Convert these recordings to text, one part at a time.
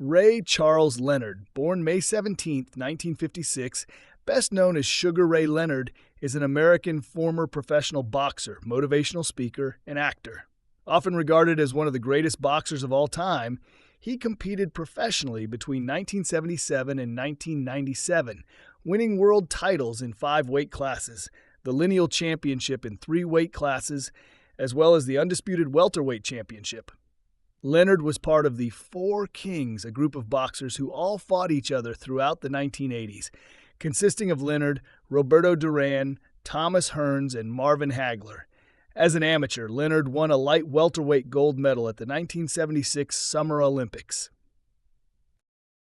Ray Charles Leonard, born May 17, 1956, best known as Sugar Ray Leonard, is an American former professional boxer, motivational speaker, and actor. Often regarded as one of the greatest boxers of all time, he competed professionally between 1977 and 1997, winning world titles in 5 weight classes, the lineal championship in 3 weight classes, as well as the undisputed welterweight championship. Leonard was part of the Four Kings, a group of boxers who all fought each other throughout the 1980s, consisting of Leonard, Roberto Duran, Thomas Hearns, and Marvin Hagler. As an amateur, Leonard won a light welterweight gold medal at the 1976 Summer Olympics.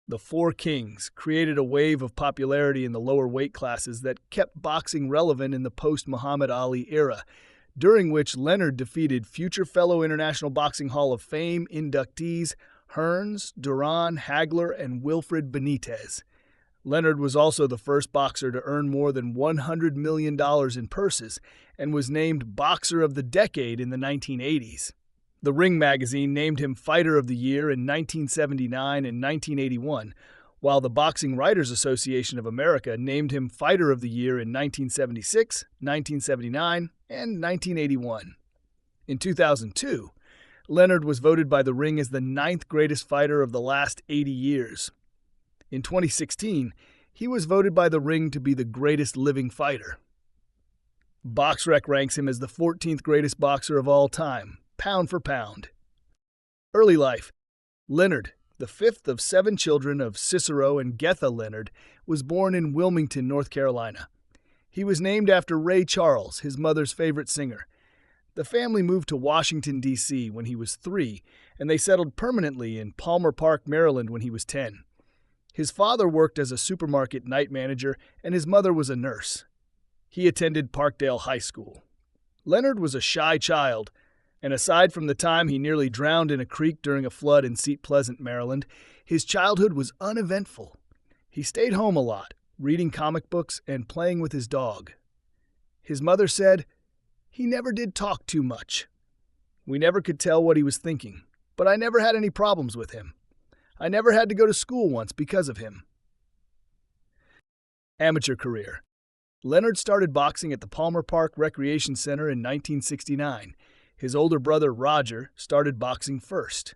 The Four Kings created a wave of popularity in the lower weight classes that kept boxing relevant in the post-Muhammad Ali era, during which Leonard defeated future fellow International Boxing Hall of Fame inductees Hearns, Duran, Hagler, and Wilfred Benitez. Leonard was also the first boxer to earn more than $100 million in purses and was named Boxer of the Decade in the 1980s. The Ring magazine named him Fighter of the Year in 1979 and 1981, while the Boxing Writers Association of America named him Fighter of the Year in 1976, 1979, and 1981. In 2002, Leonard was voted by the Ring as the 9th greatest fighter of the last 80 years. In 2016, he was voted by the Ring to be the greatest living fighter. BoxRec ranks him as the 14th greatest boxer of all time, pound for pound. Early life. Leonard, the 5th of 7 children of Cicero and Getha Leonard, was born in Wilmington, North Carolina. He was named after Ray Charles, his mother's favorite singer. The family moved to Washington, D.C. when he was 3, and they settled permanently in Palmer Park, Maryland when he was 10. His father worked as a supermarket night manager, and his mother was a nurse. He attended Parkdale High School. Leonard was a shy child, and aside from the time he nearly drowned in a creek during a flood in Seat Pleasant, Maryland, his childhood was uneventful. He stayed home a lot, reading comic books and playing with his dog. His mother said, "He never did talk too much. We never could tell what he was thinking, but I never had any problems with him. I never had to go to school once because of him." Amateur career. Leonard started boxing at the Palmer Park Recreation Center in 1969. His older brother, Roger, started boxing first.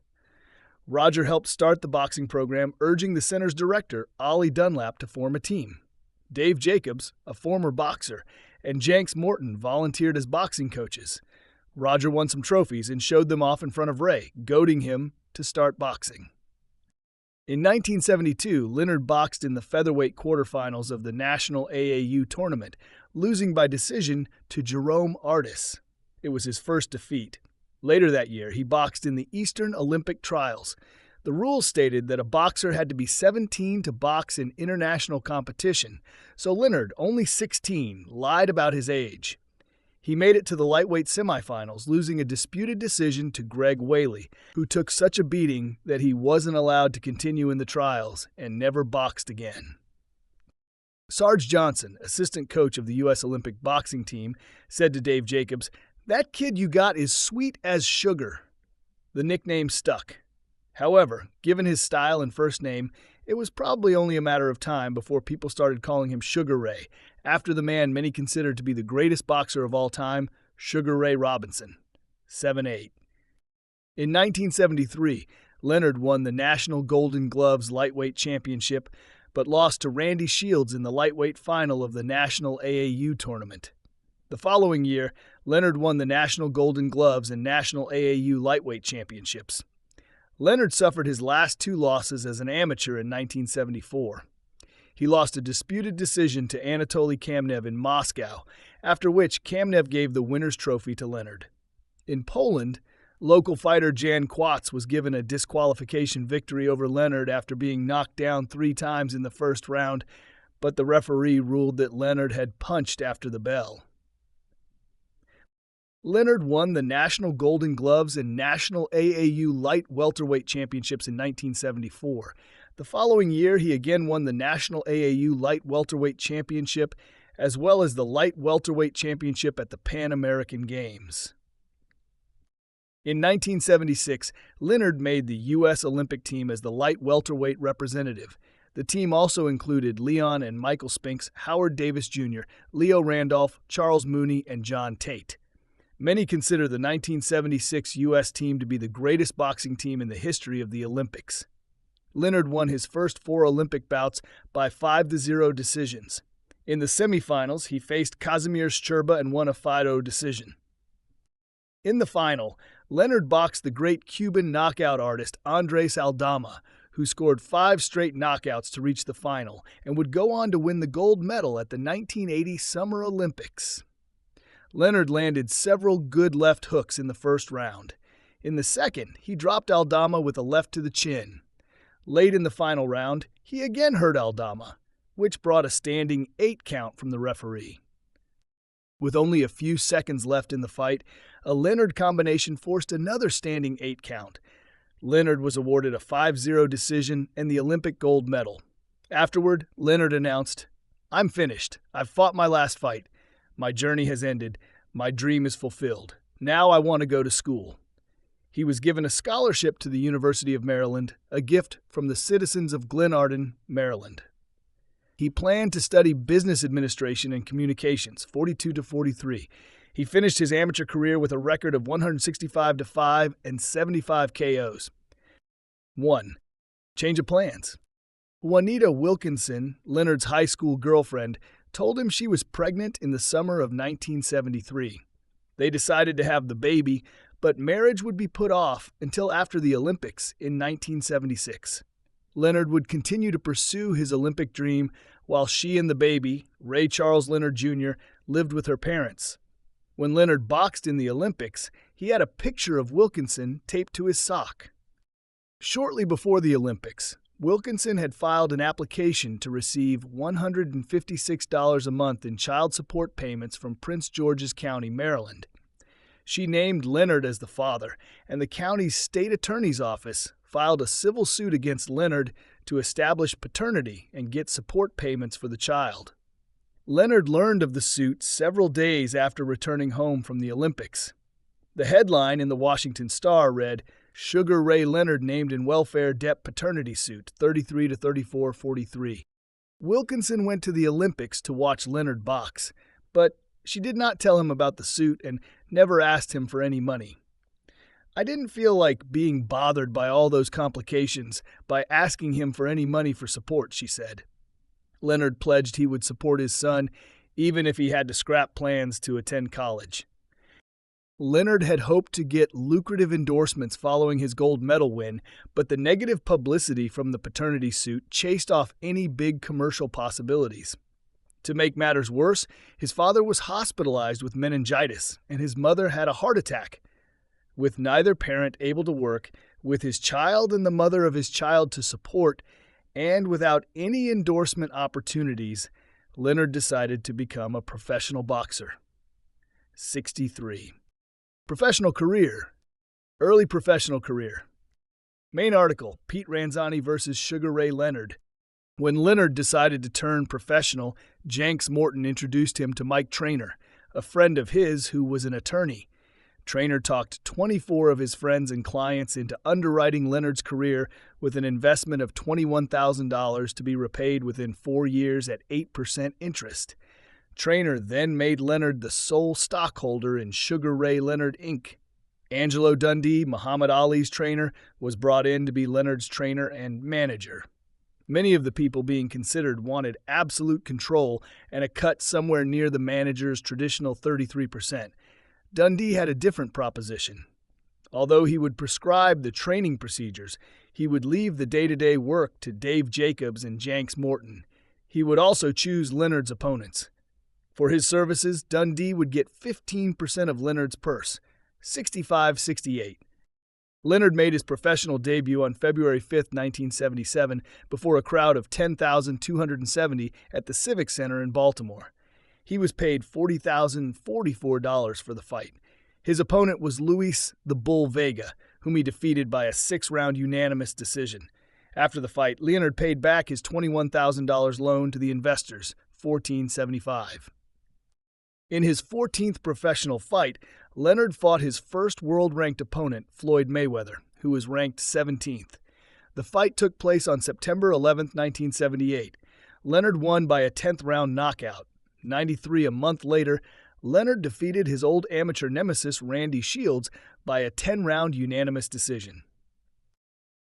Roger helped start the boxing program, urging the center's director, Ollie Dunlap, to form a team. Dave Jacobs, a former boxer, and Jenks Morton volunteered as boxing coaches. Roger won some trophies and showed them off in front of Ray, goading him to start boxing. In 1972, Leonard boxed in the featherweight quarterfinals of the National AAU tournament, losing by decision to Jerome Artis. It was his first defeat. Later that year, he boxed in the Eastern Olympic Trials. The rules stated that a boxer had to be 17 to box in international competition, so Leonard, only 16, lied about his age. He made it to the lightweight semifinals, losing a disputed decision to Greg Whaley, who took such a beating that he wasn't allowed to continue in the trials and never boxed again. Sarge Johnson, assistant coach of the U.S. Olympic boxing team, said to Dave Jacobs, "That kid you got is sweet as sugar." The nickname stuck. However, given his style and first name, it was probably only a matter of time before people started calling him Sugar Ray, after the man many considered to be the greatest boxer of all time, Sugar Ray Robinson, 7'8". In 1973, Leonard won the National Golden Gloves Lightweight Championship, but lost to Randy Shields in the lightweight final of the National AAU tournament. The following year, Leonard won the National Golden Gloves and National AAU Lightweight Championships. Leonard suffered his last 2 losses as an amateur in 1974. He lost a disputed decision to Anatoly Kamnev in Moscow, after which Kamnev gave the winner's trophy to Leonard. In Poland, local fighter Jan Kłacz was given a disqualification victory over Leonard after being knocked down 3 times in the first round, but the referee ruled that Leonard had punched after the bell. Leonard won the National Golden Gloves and National AAU Light Welterweight Championships in 1974. The following year, he again won the National AAU Light Welterweight Championship, as well as the Light Welterweight Championship at the Pan American Games. In 1976, Leonard made the U.S. Olympic team as the light welterweight representative. The team also included Leon and Michael Spinks, Howard Davis Jr., Leo Randolph, Charles Mooney, and John Tate. Many consider the 1976 U.S. team to be the greatest boxing team in the history of the Olympics. Leonard won his first 4 Olympic bouts by 5-0 decisions. In the semifinals, he faced Kazimierz Szczerba and won a 5-0 decision. In the final, Leonard boxed the great Cuban knockout artist Andres Aldama, who scored 5 straight knockouts to reach the final and would go on to win the gold medal at the 1980 Summer Olympics. Leonard landed several good left hooks in the first round. In the second, he dropped Aldama with a left to the chin. Late in the final round, he again hurt Aldama, which brought a standing 8 count from the referee. With only a few seconds left in the fight, a Leonard combination forced another standing 8 count. Leonard was awarded a 5-0 decision and the Olympic gold medal. Afterward, Leonard announced, "I'm finished. I've fought my last fight. My journey has ended. My dream is fulfilled. Now I want to go to school." He was given a scholarship to the University of Maryland, a gift from the citizens of Glenarden, Maryland. He planned to study business administration and communications, 42-43. He finished his amateur career with a record of 165-5 and 75 KOs. 1. Change of plans. Juanita Wilkinson, Leonard's high school girlfriend, told him she was pregnant in the summer of 1973. They decided to have the baby, but marriage would be put off until after the Olympics in 1976. Leonard would continue to pursue his Olympic dream while she and the baby, Ray Charles Leonard Jr., lived with her parents. When Leonard boxed in the Olympics, he had a picture of Wilkinson taped to his sock. Shortly before the Olympics, Wilkinson had filed an application to receive $156 a month in child support payments from Prince George's County, Maryland. She named Leonard as the father, and the county's state attorney's office filed a civil suit against Leonard to establish paternity and get support payments for the child. Leonard learned of the suit several days after returning home from the Olympics. The headline in the Washington Star read, "Sugar Ray Leonard named in welfare debt paternity suit, 33-34-43." Wilkinson went to the Olympics to watch Leonard box, but she did not tell him about the suit and never asked him for any money. "I didn't feel like being bothered by all those complications by asking him for any money for support," she said. Leonard pledged he would support his son, even if he had to scrap plans to attend college. Leonard had hoped to get lucrative endorsements following his gold medal win, but the negative publicity from the paternity suit chased off any big commercial possibilities. To make matters worse, his father was hospitalized with meningitis, and his mother had a heart attack. With neither parent able to work, with his child and the mother of his child to support, and without any endorsement opportunities, Leonard decided to become a professional boxer. 63. Professional career. Early professional career. Main article, Pete Ranzani vs. Sugar Ray Leonard. When Leonard decided to turn professional, Jenks Morton introduced him to Mike Trainer, a friend of his who was an attorney. Trainer talked 24 of his friends and clients into underwriting Leonard's career with an investment of $21,000 to be repaid within 4 years at 8% interest. Trainer then made Leonard the sole stockholder in Sugar Ray Leonard, Inc. Angelo Dundee, Muhammad Ali's trainer, was brought in to be Leonard's trainer and manager. Many of the people being considered wanted absolute control and a cut somewhere near the manager's traditional 33%. Dundee had a different proposition. Although he would prescribe the training procedures, he would leave the day-to-day work to Dave Jacobs and Jenks Morton. He would also choose Leonard's opponents. For his services, Dundee would get 15% of Leonard's purse, 65-68. Leonard made his professional debut on February 5, 1977, before a crowd of 10,270 at the Civic Center in Baltimore. He was paid $40,044 for the fight. His opponent was Luis the Bull Vega, whom he defeated by a 6-round unanimous decision. After the fight, Leonard paid back his $21,000 loan to the investors, $1475. In his 14th professional fight, Leonard fought his first world-ranked opponent, Floyd Mayweather, who was ranked 17th. The fight took place on September 11, 1978. Leonard won by a 10th-round knockout. 93 a month later, Leonard defeated his old amateur nemesis Randy Shields by a 10-round unanimous decision.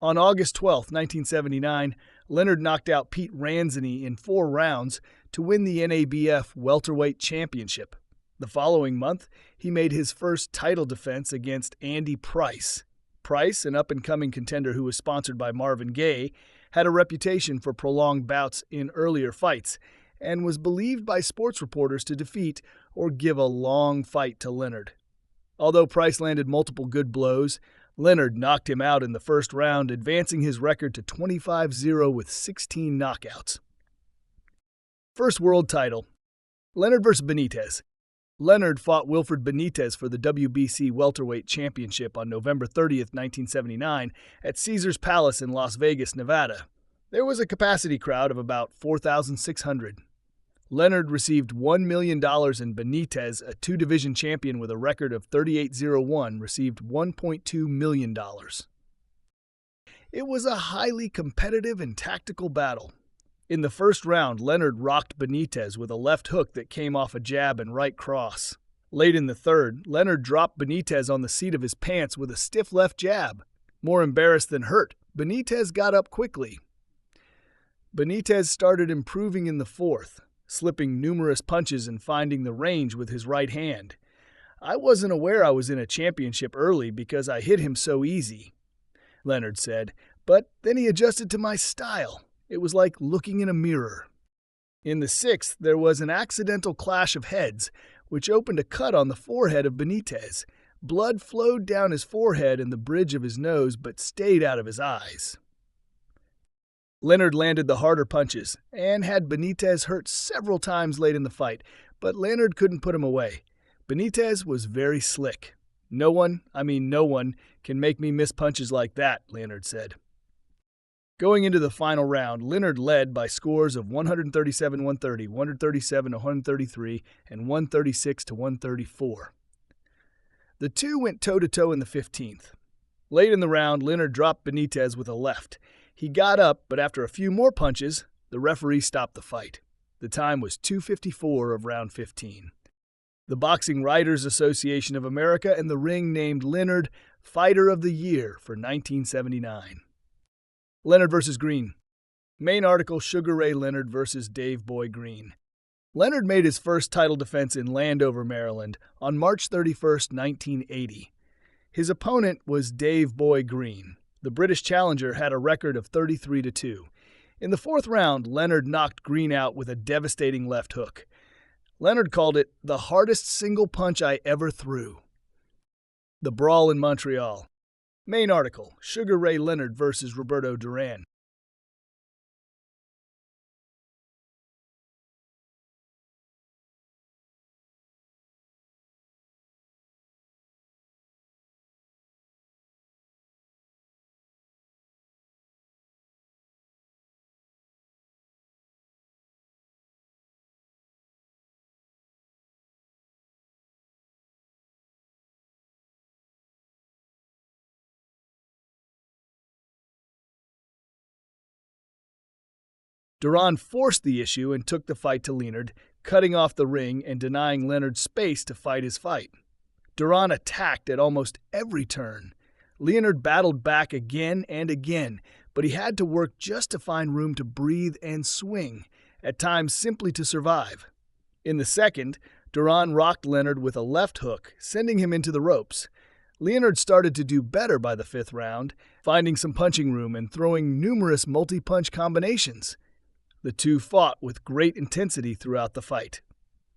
On August 12, 1979, Leonard knocked out Pete Ranzini in 4 rounds to win the NABF welterweight championship. The following month, he made his first title defense against Andy Price. Price, an up-and-coming contender who was sponsored by Marvin Gaye, had a reputation for prolonged bouts in earlier fights and was believed by sports reporters to defeat or give a long fight to Leonard. Although Price landed multiple good blows, Leonard knocked him out in the first round, advancing his record to 25-0 with 16 knockouts. First world title: Leonard vs. Benitez. Leonard fought Wilfred Benitez for the WBC welterweight championship on November 30, 1979, at Caesars Palace in Las Vegas, Nevada. There was a capacity crowd of about 4,600. Leonard received $1 million, and Benitez, a two-division champion with a record of 38-0-1, received $1.2 million. It was a highly competitive and tactical battle. In the first round, Leonard rocked Benitez with a left hook that came off a jab and right cross. Late in the third, Leonard dropped Benitez on the seat of his pants with a stiff left jab. More embarrassed than hurt, Benitez got up quickly. Benitez started improving in the fourth, slipping numerous punches and finding the range with his right hand. "I wasn't aware I was in a championship early because I hit him so easy," Leonard said, "but then he adjusted to my style. It was like looking in a mirror." In the sixth, there was an accidental clash of heads, which opened a cut on the forehead of Benitez. Blood flowed down his forehead and the bridge of his nose, but stayed out of his eyes. Leonard landed the harder punches and had Benitez hurt several times late in the fight, but Leonard couldn't put him away. Benitez was very slick. No one can make me miss punches like that," Leonard said. Going into the final round, Leonard led by scores of 137-130, 137-133, and 136-134. The two went toe-to-toe in the 15th. Late in the round, Leonard dropped Benitez with a left. He got up, but after a few more punches, the referee stopped the fight. The time was 2:54 of round 15. The Boxing Writers Association of America and the ring named Leonard Fighter of the Year for 1979. Leonard vs. Green. Main article: Sugar Ray Leonard vs. Dave Boy Green. Leonard made his first title defense in Landover, Maryland, on March 31, 1980. His opponent was Dave Boy Green. The British challenger had a record of 33-2. In the fourth round, Leonard knocked Green out with a devastating left hook. Leonard called it the hardest single punch I ever threw. The Brawl in Montreal. Main article: Sugar Ray Leonard vs. Roberto Duran. Duran forced the issue and took the fight to Leonard, cutting off the ring and denying Leonard space to fight his fight. Duran attacked at almost every turn. Leonard battled back again and again, but he had to work just to find room to breathe and swing, at times simply to survive. In the second, Duran rocked Leonard with a left hook, sending him into the ropes. Leonard started to do better by the fifth round, finding some punching room and throwing numerous multi-punch combinations. The two fought with great intensity throughout the fight.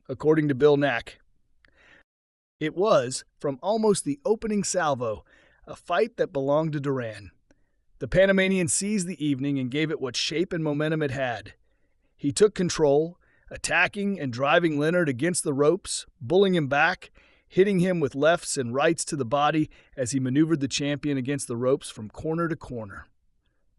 According to Bill Knack, it was, from almost the opening salvo, a fight that belonged to Duran. The Panamanian seized the evening and gave it what shape and momentum it had. He took control, attacking and driving Leonard against the ropes, bullying him back, hitting him with lefts and rights to the body as he maneuvered the champion against the ropes from corner to corner.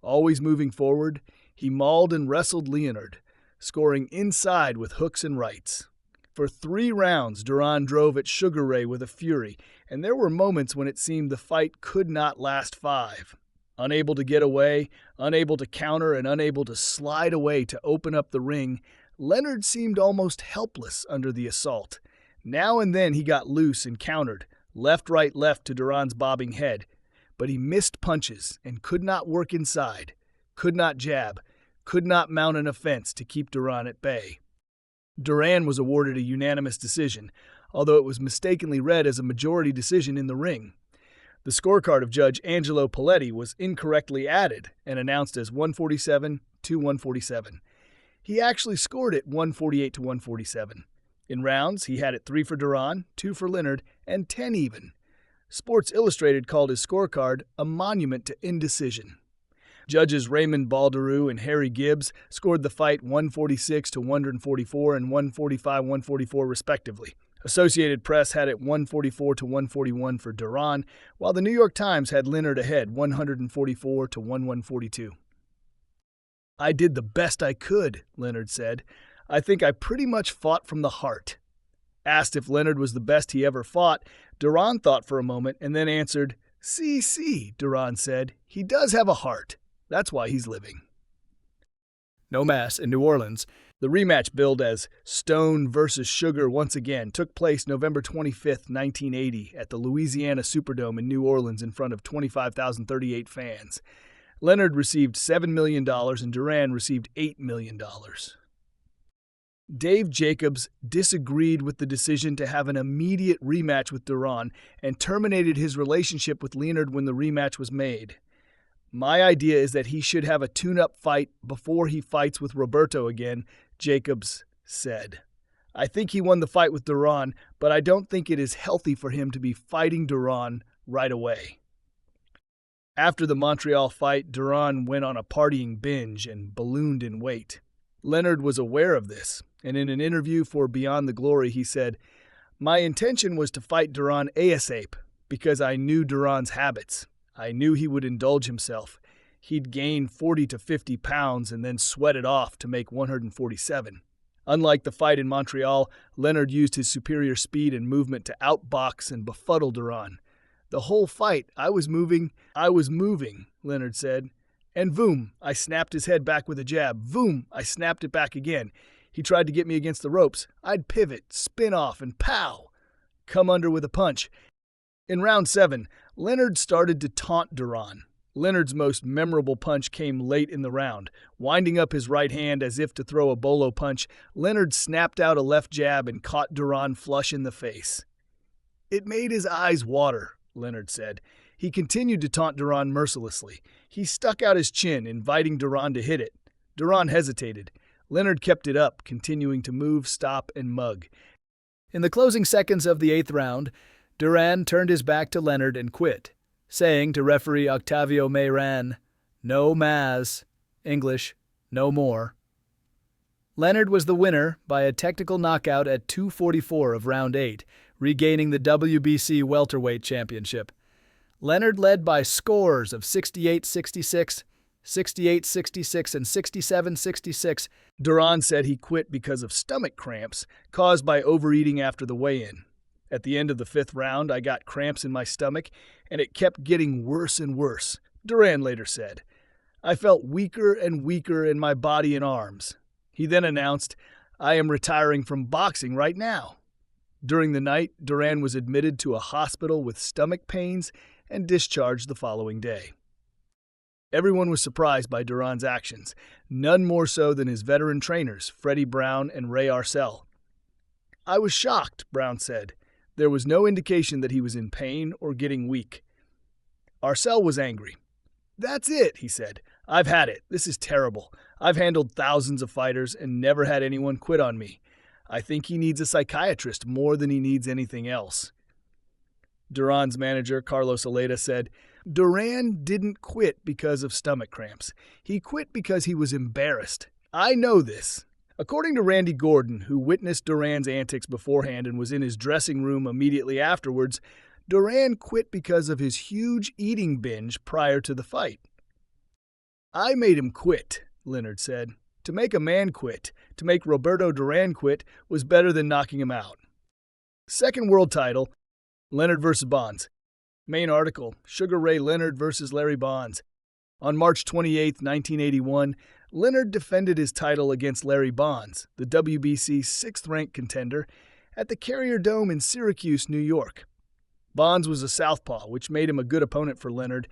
Always moving forward, he mauled and wrestled Leonard, scoring inside with hooks and rights. For For 3 rounds, Duran drove at Sugar Ray with a fury, and there were moments when it seemed the fight could not last 5. Unable to get away, unable to counter, and unable to slide away to open up the ring, Leonard seemed almost helpless under the assault. Now and then he got loose and countered, left, right, left to Duran's bobbing head, but he missed punches and could not work inside, could not jab, could not mount an offense to keep Duran at bay. Duran was awarded a unanimous decision, although it was mistakenly read as a majority decision in the ring. The scorecard of Judge Angelo Paletti was incorrectly added and announced as 147-147. He actually scored it 148-147. In rounds, he had it 3 for Duran, 2 for Leonard, and 10 even. Sports Illustrated called his scorecard a monument to indecision. Judges Raymond Balderou and Harry Gibbs scored the fight 146-144 and 145-144 respectively. Associated Press had it 144-141 for Duran, while the New York Times had Leonard ahead 144-142. "I did the best I could," Leonard said. "I think I pretty much fought from the heart." Asked if Leonard was the best he ever fought, Duran thought for a moment and then answered, "See, Duran said. "He does have a heart. That's why he's living." No Mass in New Orleans. The rematch billed as Stone vs. Sugar once again took place November 25, 1980 at the Louisiana Superdome in New Orleans in front of 25,038 fans. Leonard received $7 million and Duran received $8 million. Dave Jacobs disagreed with the decision to have an immediate rematch with Duran and terminated his relationship with Leonard when the rematch was made. "My idea is that he should have a tune-up fight before he fights with Roberto again," Jacobs said. "I think he won the fight with Duran, but I don't think it is healthy for him to be fighting Duran right away." After the Montreal fight, Duran went on a partying binge and ballooned in weight. Leonard was aware of this, and in an interview for Beyond the Glory he said, "My intention was to fight Duran ASAP because I knew Duran's habits. I knew he would indulge himself. He'd gain 40 to 50 pounds and then sweat it off to make 147. Unlike the fight in Montreal, Leonard used his superior speed and movement to outbox and befuddle Duran. The whole fight, I was moving, Leonard said. And voom, I snapped his head back with a jab. Voom, I snapped it back again. He tried to get me against the ropes. I'd pivot, spin off, and pow! Come under with a punch. In round 7, Leonard started to taunt Duran. Leonard's most memorable punch came late in the round. Winding up his right hand as if to throw a bolo punch, Leonard snapped out a left jab and caught Duran flush in the face. "It made his eyes water," Leonard said. He continued to taunt Duran mercilessly. He stuck out his chin, inviting Duran to hit it. Duran hesitated. Leonard kept it up, continuing to move, stop, and mug. In the closing seconds of the 8th round, Duran turned his back to Leonard and quit, saying to referee Octavio Mayran, "No mas," English, "no more." Leonard was the winner by a technical knockout at 2:44 of round 8, regaining the WBC welterweight championship. Leonard led by scores of 68-66, 68-66, and 67-66. Duran said he quit because of stomach cramps caused by overeating after the weigh-in. At the end of the 5th round, I got cramps in my stomach, and it kept getting worse and worse, Duran later said. I felt weaker and weaker in my body and arms. He then announced, "I am retiring from boxing right now." During the night, Duran was admitted to a hospital with stomach pains and discharged the following day. Everyone was surprised by Duran's actions, none more so than his veteran trainers, Freddie Brown and Ray Arcel. "I was shocked," Brown said. There was no indication that he was in pain or getting weak. Arcel was angry. "That's it," he said. "I've had it. This is terrible. I've handled thousands of fighters and never had anyone quit on me. I think he needs a psychiatrist more than he needs anything else." Duran's manager, Carlos Aleda, said, "Duran didn't quit because of stomach cramps. He quit because he was embarrassed. I know this." According to Randy Gordon, who witnessed Duran's antics beforehand and was in his dressing room immediately afterwards, Duran quit because of his huge eating binge prior to the fight. "I made him quit," Leonard said. To make a man quit, to make Roberto Duran quit, was better than knocking him out. Second world title, Leonard vs. Bonds. Main article, Sugar Ray Leonard vs. Larry Bonds. On March 28, 1981, Leonard defended his title against Larry Bonds, the WBC sixth-ranked contender, at the Carrier Dome in Syracuse, New York. Bonds was a southpaw, which made him a good opponent for Leonard,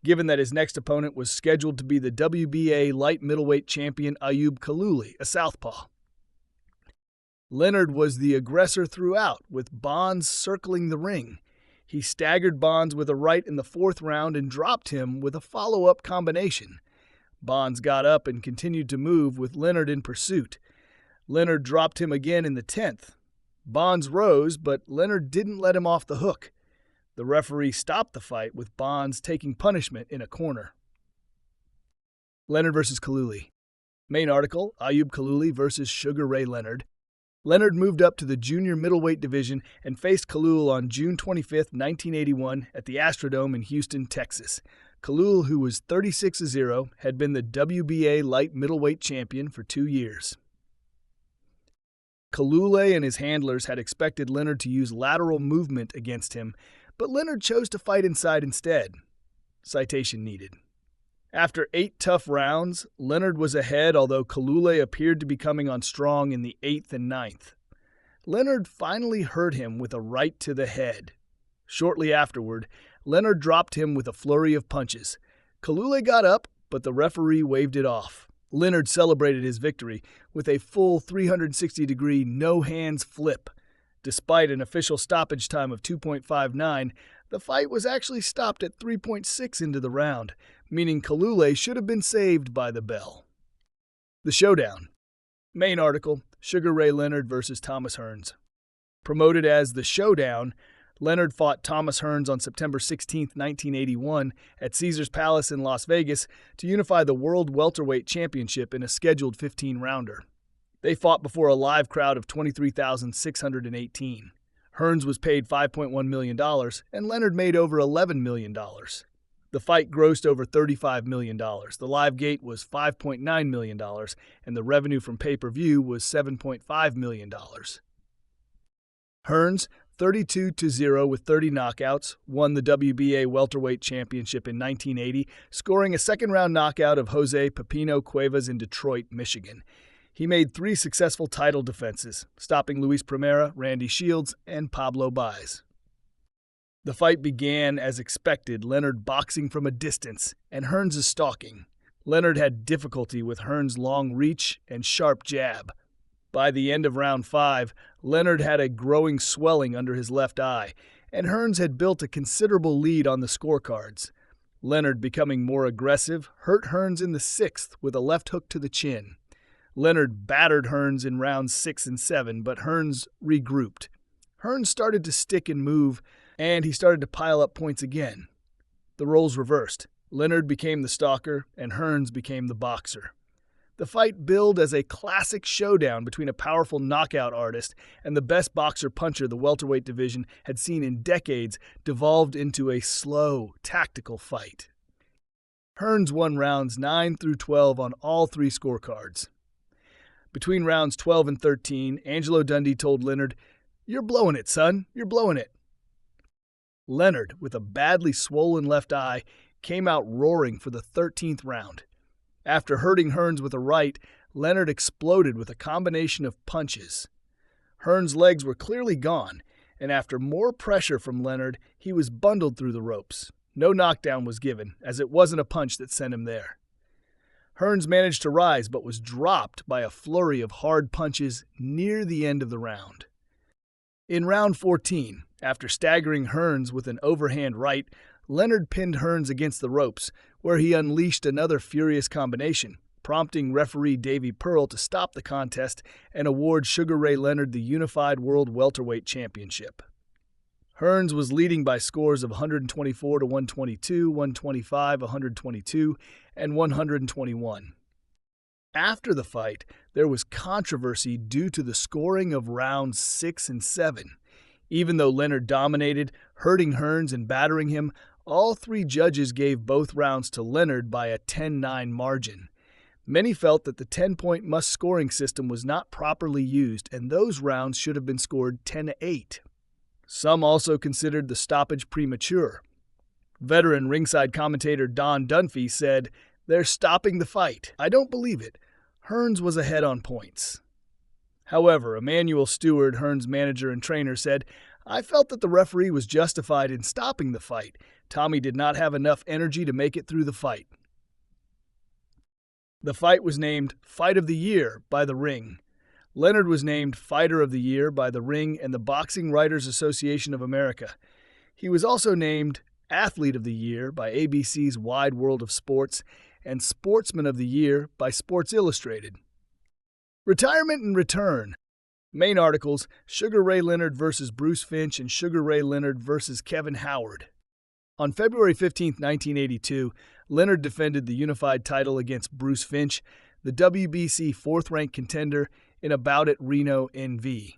given that his next opponent was scheduled to be the WBA light middleweight champion Ayub Kaluli, a southpaw. Leonard was the aggressor throughout, with Bonds circling the ring. He staggered Bonds with a right in the fourth round and dropped him with a follow-up combination. Bonds got up and continued to move with Leonard in pursuit. Leonard dropped him again in the 10th. Bonds rose, but Leonard didn't let him off the hook. The referee stopped the fight with Bonds taking punishment in a corner. Leonard vs. Kaluli. Main article, Ayub Kaluli vs. Sugar Ray Leonard. Leonard moved up to the junior middleweight division and faced Kalul on June 25, 1981 at the Astrodome in Houston, Texas. Kalul, who was 36-0, had been the WBA light middleweight champion for 2 years. Kalule and his handlers had expected Leonard to use lateral movement against him, but Leonard chose to fight inside instead. Citation needed. After 8 tough rounds, Leonard was ahead, although Kalule appeared to be coming on strong in the 8th and 9th. Leonard finally hurt him with a right to the head. Shortly afterward, Leonard dropped him with a flurry of punches. Kalule got up, but the referee waved it off. Leonard celebrated his victory with a full 360-degree no-hands flip. Despite an official stoppage time of 2.59, the fight was actually stopped at 3.6 into the round, meaning Kalule should have been saved by the bell. The Showdown. Main article, Sugar Ray Leonard vs. Thomas Hearns. Promoted as The Showdown, Leonard fought Thomas Hearns on September 16, 1981 at Caesars Palace in Las Vegas to unify the World Welterweight Championship in a scheduled 15-rounder. They fought before a live crowd of 23,618. Hearns was paid $5.1 million, and Leonard made over $11 million. The fight grossed over $35 million. The live gate was $5.9 million, and the revenue from pay-per-view was $7.5 million. Hearns, 32-0 with 30 knockouts, won the WBA welterweight championship in 1980, scoring a second-round knockout of Jose Pepino Cuevas in Detroit, Michigan. He made 3 successful title defenses, stopping Luis Primera, Randy Shields, and Pablo Baez. The fight began as expected, Leonard boxing from a distance, and Hearns' stalking. Leonard had difficulty with Hearns' long reach and sharp jab. By the end of round 5, Leonard had a growing swelling under his left eye, and Hearns had built a considerable lead on the scorecards. Leonard, becoming more aggressive, hurt Hearns in the 6th with a left hook to the chin. Leonard battered Hearns in rounds 6 and 7, but Hearns regrouped. Hearns started to stick and move, and he started to pile up points again. The roles reversed. Leonard became the stalker, and Hearns became the boxer. The fight billed as a classic showdown between a powerful knockout artist and the best boxer-puncher the welterweight division had seen in decades, devolved into a slow, tactical fight. Hearns won rounds 9 through 12 on all 3 scorecards. Between rounds 12 and 13, Angelo Dundee told Leonard, "You're blowing it, son. You're blowing it." Leonard, with a badly swollen left eye, came out roaring for the 13th round. After hurting Hearns with a right, Leonard exploded with a combination of punches. Hearns' legs were clearly gone, and after more pressure from Leonard, he was bundled through the ropes. No knockdown was given, as it wasn't a punch that sent him there. Hearns managed to rise, but was dropped by a flurry of hard punches near the end of the round. In round 14, after staggering Hearns with an overhand right, Leonard pinned Hearns against the ropes, where he unleashed another furious combination, prompting referee Davey Pearl to stop the contest and award Sugar Ray Leonard the unified World Welterweight Championship. Hearns was leading by scores of 124 to 122, 125, 122, and 121. After the fight, there was controversy due to the scoring of rounds 6 and 7. Even though Leonard dominated, hurting Hearns and battering him, all 3 judges gave both rounds to Leonard by a 10-9 margin. Many felt that the 10-point must-scoring system was not properly used, and those rounds should have been scored 10-8. Some also considered the stoppage premature. Veteran ringside commentator Don Dunphy said, "They're stopping the fight. I don't believe it. Hearns was ahead on points." However, Emmanuel Stewart, Hearns' manager and trainer, said, "I felt that the referee was justified in stopping the fight. Tommy did not have enough energy to make it through the fight." The fight was named Fight of the Year by The Ring. Leonard was named Fighter of the Year by The Ring and the Boxing Writers Association of America. He was also named Athlete of the Year by ABC's Wide World of Sports and Sportsman of the Year by Sports Illustrated. Retirement and return. Main articles: Sugar Ray Leonard vs. Bruce Finch and Sugar Ray Leonard vs. Kevin Howard. On February 15, 1982, Leonard defended the unified title against Bruce Finch, the WBC fourth-ranked contender, in a bout at Reno, NV.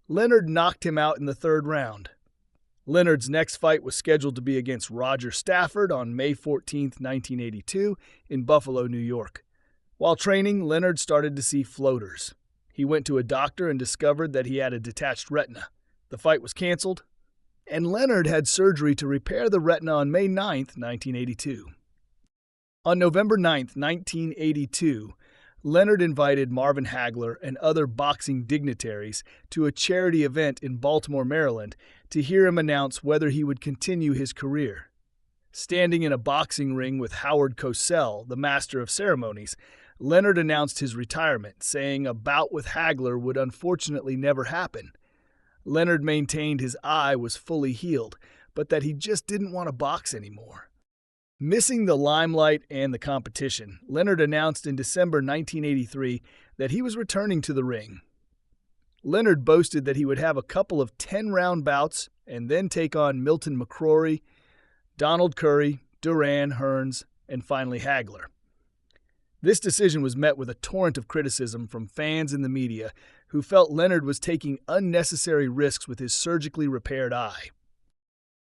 Leonard knocked him out in the third round. Leonard's next fight was scheduled to be against Roger Stafford on May 14, 1982, in Buffalo, New York. While training, Leonard started to see floaters. He went to a doctor and discovered that he had a detached retina. The fight was canceled, and Leonard had surgery to repair the retina on May 9, 1982. On November 9, 1982, Leonard invited Marvin Hagler and other boxing dignitaries to a charity event in Baltimore, Maryland, to hear him announce whether he would continue his career. Standing in a boxing ring with Howard Cosell, the master of ceremonies, Leonard announced his retirement, saying a bout with Hagler would unfortunately never happen. Leonard maintained his eye was fully healed, but that he just didn't want to box anymore. Missing the limelight and the competition, Leonard announced in December 1983 that he was returning to the ring. Leonard boasted that he would have a couple of 10-round bouts and then take on Milton McCrory, Donald Curry, Duran, Hearns, and finally Hagler. This decision was met with a torrent of criticism from fans and the media, who felt Leonard was taking unnecessary risks with his surgically repaired eye.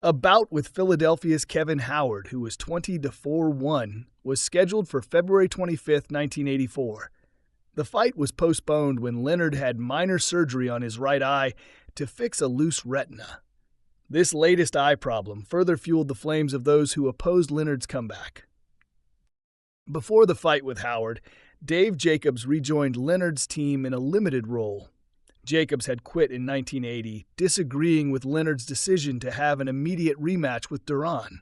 A bout with Philadelphia's Kevin Howard, who was 20-4-1, was scheduled for February 25, 1984. The fight was postponed when Leonard had minor surgery on his right eye to fix a loose retina. This latest eye problem further fueled the flames of those who opposed Leonard's comeback. Before the fight with Howard, Dave Jacobs rejoined Leonard's team in a limited role. Jacobs had quit in 1980, disagreeing with Leonard's decision to have an immediate rematch with Duran.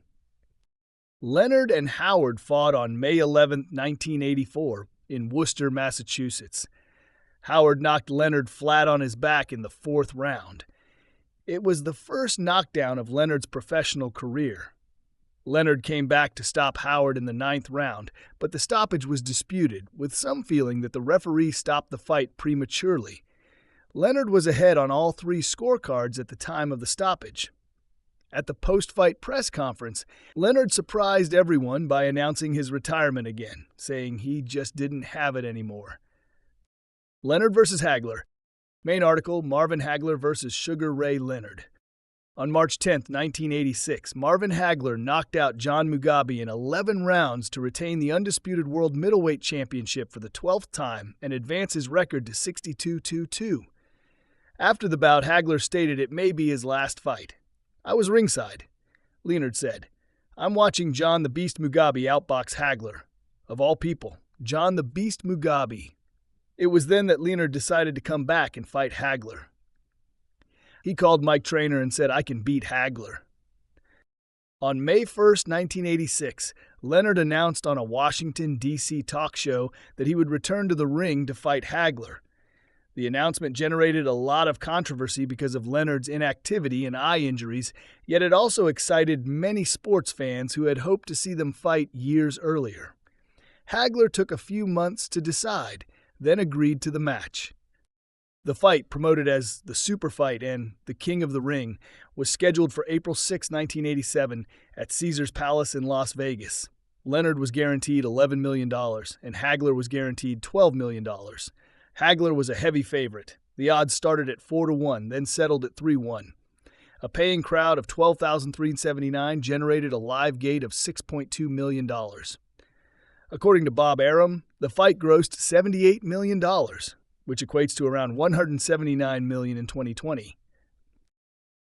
Leonard and Howard fought on May 11, 1984, in Worcester, Massachusetts. Howard knocked Leonard flat on his back in the fourth round. It was the first knockdown of Leonard's professional career. Leonard came back to stop Howard in the ninth round, but the stoppage was disputed, with some feeling that the referee stopped the fight prematurely. Leonard was ahead on all three scorecards at the time of the stoppage. At the post-fight press conference, Leonard surprised everyone by announcing his retirement again, saying he just didn't have it anymore. Leonard vs. Hagler. Main article: Marvin Hagler vs. Sugar Ray Leonard. On March 10, 1986, Marvin Hagler knocked out John Mugabe in 11 rounds to retain the undisputed world middleweight championship for the 12th time and advance his record to 62-2-2. After the bout, Hagler stated it may be his last fight. "I was ringside," Leonard said. "I'm watching John the Beast Mugabe outbox Hagler. Of all people, John the Beast Mugabe." It was then that Leonard decided to come back and fight Hagler. He called Mike Trainer and said, "I can beat Hagler." On May 1, 1986, Leonard announced on a Washington, D.C. talk show that he would return to the ring to fight Hagler. The announcement generated a lot of controversy because of Leonard's inactivity and eye injuries, yet it also excited many sports fans who had hoped to see them fight years earlier. Hagler took a few months to decide, then agreed to the match. The fight, promoted as the Super Fight and the King of the Ring, was scheduled for April 6, 1987 at Caesars Palace in Las Vegas. Leonard was guaranteed $11 million, and Hagler was guaranteed $12 million. Hagler was a heavy favorite. The odds started at 4-1, then settled at 3-1. A paying crowd of 12,379 generated a live gate of $6.2 million. According to Bob Arum, The fight grossed $78 million, which equates to around $179 million in 2020.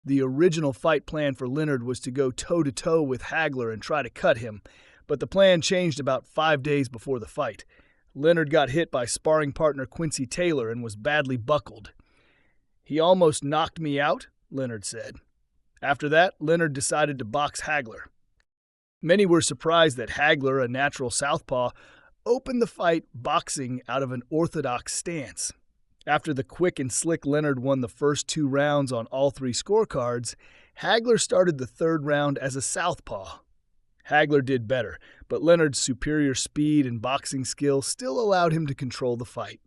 The original fight plan for Leonard was to go toe-to-toe with Hagler and try to cut him, but the plan changed about 5 days before the fight. Leonard got hit by sparring partner Quincy Taylor and was badly buckled. "He almost knocked me out," Leonard said. After that, Leonard decided to box Hagler. Many were surprised that Hagler, a natural southpaw, opened the fight boxing out of an orthodox stance. After the quick and slick Leonard won the first 2 rounds on all 3 scorecards, Hagler started the 3rd round as a southpaw. Hagler did better, but Leonard's superior speed and boxing skill still allowed him to control the fight.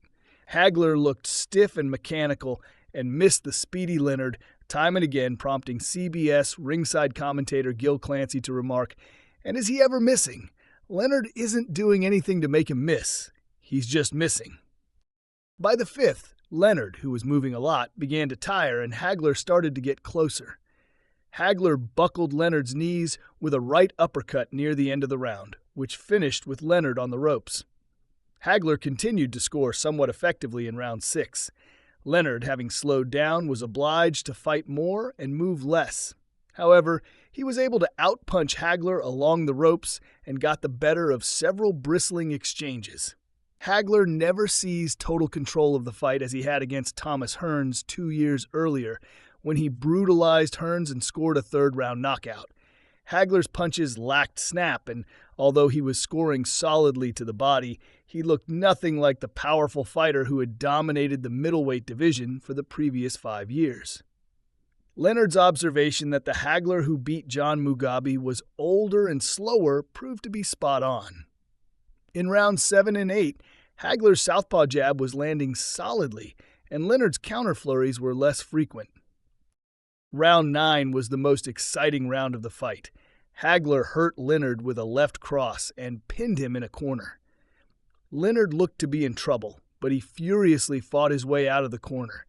Hagler looked stiff and mechanical and missed the speedy Leonard time and again, prompting CBS ringside commentator Gil Clancy to remark, "And is he ever missing? Leonard isn't doing anything to make him miss. He's just missing." By the 5th, Leonard, who was moving a lot, began to tire and Hagler started to get closer. Hagler buckled Leonard's knees with a right uppercut near the end of the round, which finished with Leonard on the ropes. Hagler continued to score somewhat effectively in round 6. Leonard, having slowed down, was obliged to fight more and move less. However, he was able to outpunch Hagler along the ropes and got the better of several bristling exchanges. Hagler never seized total control of the fight as he had against Thomas Hearns 2 years earlier, when he brutalized Hearns and scored a 3rd-round knockout. Hagler's punches lacked snap, and although he was scoring solidly to the body, he looked nothing like the powerful fighter who had dominated the middleweight division for the previous 5 years. Leonard's observation that the Hagler who beat John Mugabe was older and slower proved to be spot on. In rounds 7 and 8, Hagler's southpaw jab was landing solidly, and Leonard's counterflurries were less frequent. Round 9 was the most exciting round of the fight. Hagler hurt Leonard with a left cross and pinned him in a corner. Leonard looked to be in trouble, but he furiously fought his way out of the corner.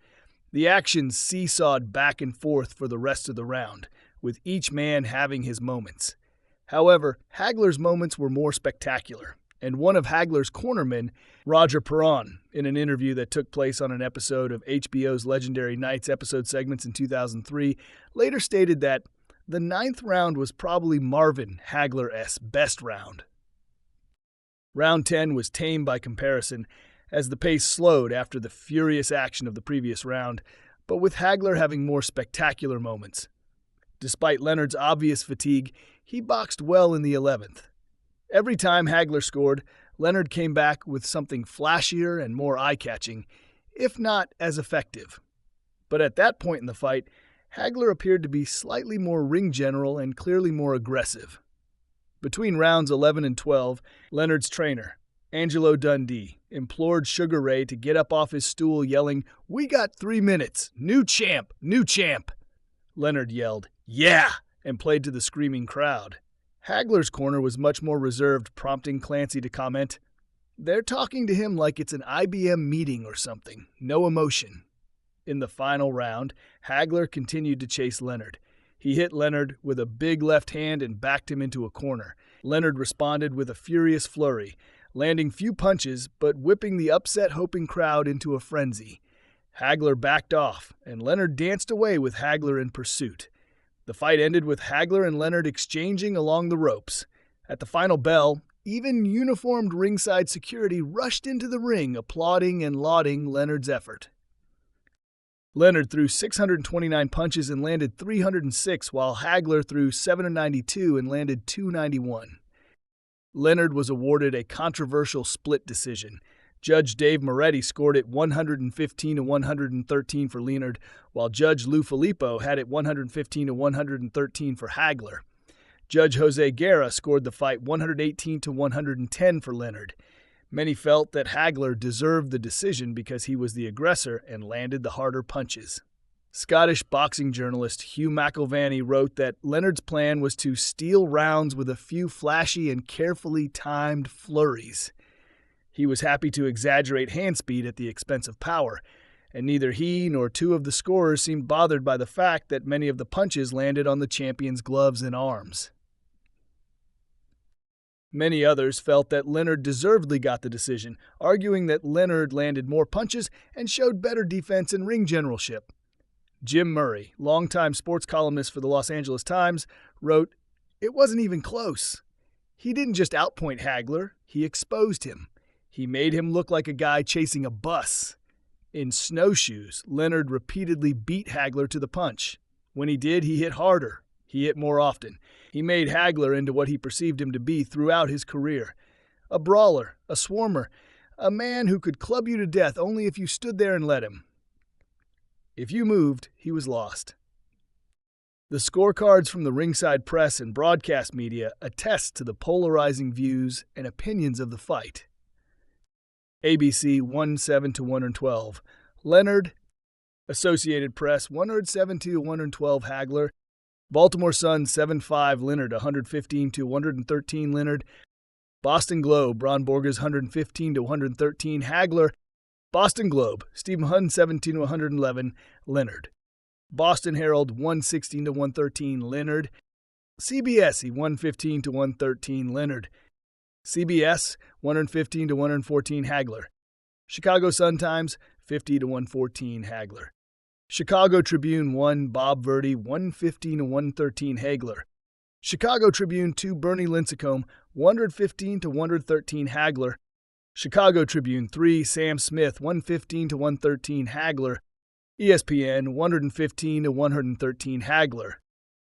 The action seesawed back and forth for the rest of the round, with each man having his moments. However, Hagler's moments were more spectacular, and one of Hagler's cornermen, Roger Perron, in an interview that took place on an episode of HBO's Legendary Nights episode segments in 2003, later stated that the 9th round was probably Marvin Hagler's best round. Round 10 was tame by comparison, as the pace slowed after the furious action of the previous round, but with Hagler having more spectacular moments. Despite Leonard's obvious fatigue, he boxed well in the 11th. Every time Hagler scored, Leonard came back with something flashier and more eye-catching, if not as effective. But at that point in the fight, Hagler appeared to be slightly more ring general and clearly more aggressive. Between rounds 11 and 12, Leonard's trainer, Angelo Dundee, implored Sugar Ray to get up off his stool, yelling, "We got 3 minutes! New champ! New champ!" Leonard yelled, "Yeah!" and played to the screaming crowd. Hagler's corner was much more reserved, prompting Clancy to comment, "They're talking to him like it's an IBM meeting or something. No emotion." In the final round, Hagler continued to chase Leonard. He hit Leonard with a big left hand and backed him into a corner. Leonard responded with a furious flurry, landing few punches but whipping the upset-hoping crowd into a frenzy. Hagler backed off, and Leonard danced away with Hagler in pursuit. The fight ended with Hagler and Leonard exchanging along the ropes. At the final bell, even uniformed ringside security rushed into the ring, applauding and lauding Leonard's effort. Leonard threw 629 punches and landed 306, while Hagler threw 792 and landed 291. Leonard was awarded a controversial split decision. Judge Dave Moretti scored it 115 to 113 for Leonard, while Judge Lou Filippo had it 115 to 113 for Hagler. Judge Jose Guerra scored the fight 118 to 110 for Leonard. Many felt that Hagler deserved the decision because he was the aggressor and landed the harder punches. Scottish boxing journalist Hugh McIlvanney wrote that Leonard's plan was to steal rounds with a few flashy and carefully timed flurries. He was happy to exaggerate hand speed at the expense of power, and neither he nor 2 of the scorers seemed bothered by the fact that many of the punches landed on the champion's gloves and arms. Many others felt that Leonard deservedly got the decision, arguing that Leonard landed more punches and showed better defense and ring generalship. Jim Murray, longtime sports columnist for the Los Angeles Times, wrote, "It wasn't even close. He didn't just outpoint Hagler, he exposed him. He made him look like a guy chasing a bus. In snowshoes, Leonard repeatedly beat Hagler to the punch. When he did, he hit harder. He hit more often. He made Hagler into what he perceived him to be throughout his career. A brawler, a swarmer, a man who could club you to death only if you stood there and let him. If you moved, he was lost." The scorecards from the ringside press and broadcast media attest to the polarizing views and opinions of the fight. ABC 107-112. Leonard. Associated Press 107-112 Hagler. Baltimore Sun 7-5 Leonard 115-113 Leonard. Boston Globe Ron Borges 115-113 Hagler. Boston Globe Stephen Hunn 17-111 Leonard. Boston Herald 116-113 Leonard. CBS 115-113 Leonard. CBS 115-114 Hagler. Chicago Sun-Times 50-114 Hagler. Chicago Tribune 1 Bob Verdi 115-113 Hagler. Chicago Tribune 2 Bernie Lincecum 115-113 Hagler. Chicago Tribune 3 Sam Smith 115-113 Hagler. ESPN 115-113 Hagler.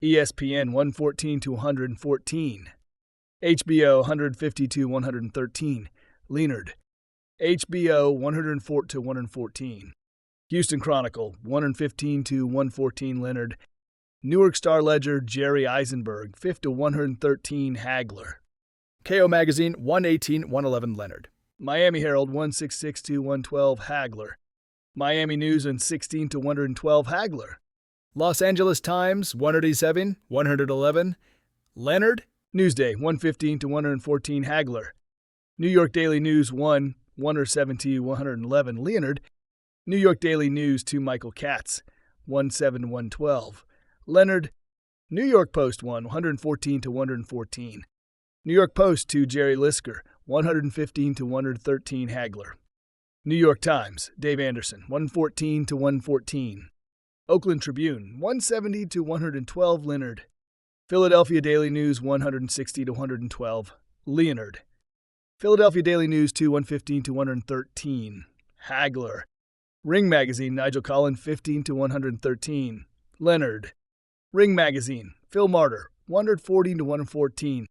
ESPN 114-114. HBO 150-113 Leonard. HBO 104-114. Houston Chronicle 115-114 Leonard. Newark Star-Ledger Jerry Eisenberg 5-113 Hagler. KO Magazine 118-111 Leonard. Miami Herald 166-112 Hagler. Miami News 16-112 Hagler. Los Angeles Times 187-111 Leonard. Newsday 115-114 Hagler. New York Daily News 170-111 Leonard. New York Daily News 2 Michael Katz 171-112 Leonard. New York Post 114-114. New York Post 2 Jerry Lisker 115-113 Hagler. New York Times Dave Anderson 114-114. Oakland Tribune 170-112 Leonard. Philadelphia Daily News 160-112 Leonard. Philadelphia Daily News 2 115-113 Hagler. Ring Magazine Nigel Collin 15-113 Leonard. Ring Magazine Phil Martyr 140-114.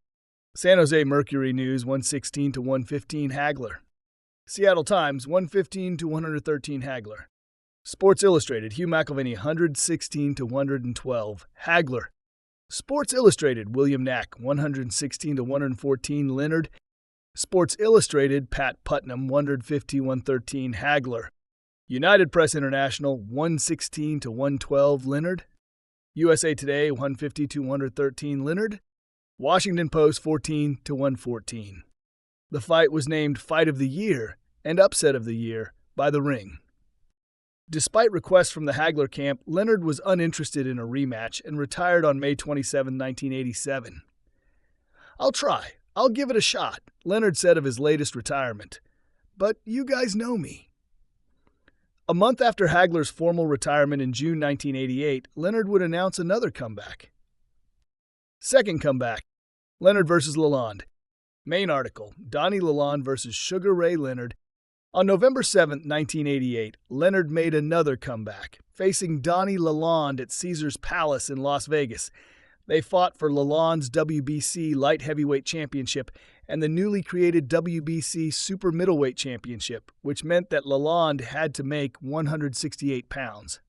San Jose Mercury News 116-115 Hagler. Seattle Times 115-113 Hagler. Sports Illustrated Hugh McIlvanney 116-112 Hagler. Sports Illustrated William Knack 116-114 Leonard. Sports Illustrated Pat Putnam 150-113 Hagler. United Press International 116-112 Leonard. USA Today 150-113 Leonard. Washington Post 14-114. The fight was named Fight of the Year and Upset of the Year by The Ring. Despite requests from the Hagler camp, Leonard was uninterested in a rematch and retired on May 27, 1987. "I'll try. I'll give it a shot," Leonard said of his latest retirement. "But you guys know me." A month after Hagler's formal retirement in June 1988, Leonard would announce another comeback. Second comeback, Leonard vs. Lalonde. Main article, Donnie Lalonde vs. Sugar Ray Leonard. On November 7, 1988, Leonard made another comeback, facing Donnie Lalonde at Caesars Palace in Las Vegas. They fought for Lalonde's WBC Light Heavyweight Championship and the newly created WBC Super Middleweight Championship, which meant that Lalonde had to make 168 pounds.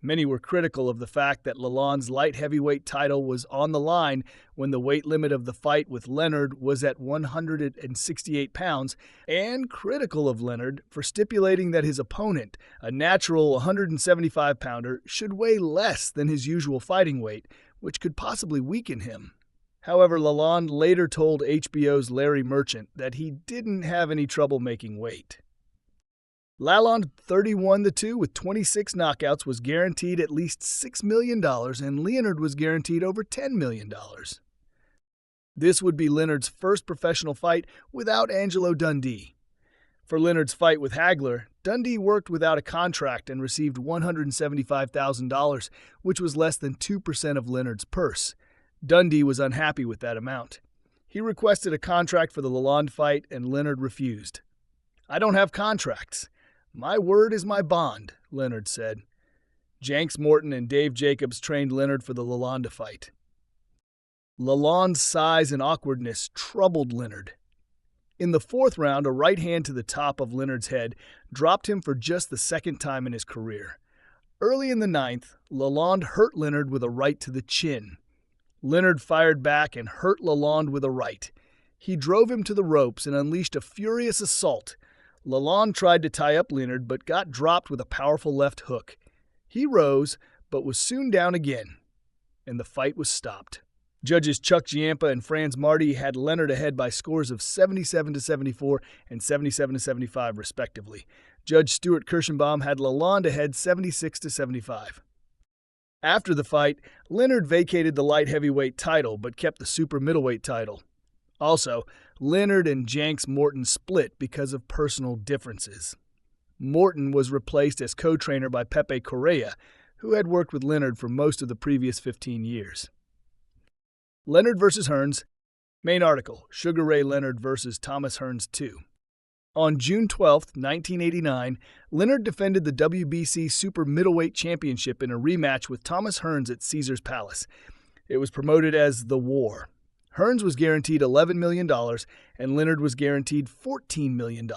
Many were critical of the fact that Lalonde's light heavyweight title was on the line when the weight limit of the fight with Leonard was at 168 pounds, and critical of Leonard for stipulating that his opponent, a natural 175-pounder, should weigh less than his usual fighting weight, which could possibly weaken him. However, Lalonde later told HBO's Larry Merchant that he didn't have any trouble making weight. Lalonde 31-2 with 26 knockouts was guaranteed at least $6 million, and Leonard was guaranteed over $10 million. This would be Leonard's first professional fight without Angelo Dundee. For Leonard's fight with Hagler, Dundee worked without a contract and received $175,000, which was less than 2% of Leonard's purse. Dundee was unhappy with that amount. He requested a contract for the Lalonde fight, and Leonard refused. "I don't have contracts. My word is my bond," Leonard said. Jenks Morton and Dave Jacobs trained Leonard for the Lalonde fight. Lalonde's size and awkwardness troubled Leonard. In the fourth round, a right hand to the top of Leonard's head dropped him for just the second time in his career. Early in the ninth, Lalonde hurt Leonard with a right to the chin. Leonard fired back and hurt Lalonde with a right. He drove him to the ropes and unleashed a furious assault. Lalonde tried to tie up Leonard but got dropped with a powerful left hook. He rose, but was soon down again, and the fight was stopped. Judges Chuck Giampa and Franz Marty had Leonard ahead by scores of 77-74 and 77-75, respectively. Judge Stuart Kirschenbaum had Lalonde ahead 76-75. After the fight, Leonard vacated the light heavyweight title but kept the super middleweight title. Also, Leonard and Jenks Morton split because of personal differences. Morton was replaced as co-trainer by Pepe Correa, who had worked with Leonard for most of the previous 15 years. Leonard vs. Hearns. Main article, Sugar Ray Leonard vs. Thomas Hearns II. On June 12, 1989, Leonard defended the WBC Super Middleweight Championship in a rematch with Thomas Hearns at Caesars Palace. It was promoted as The War. Hearns was guaranteed $11 million, and Leonard was guaranteed $14 million.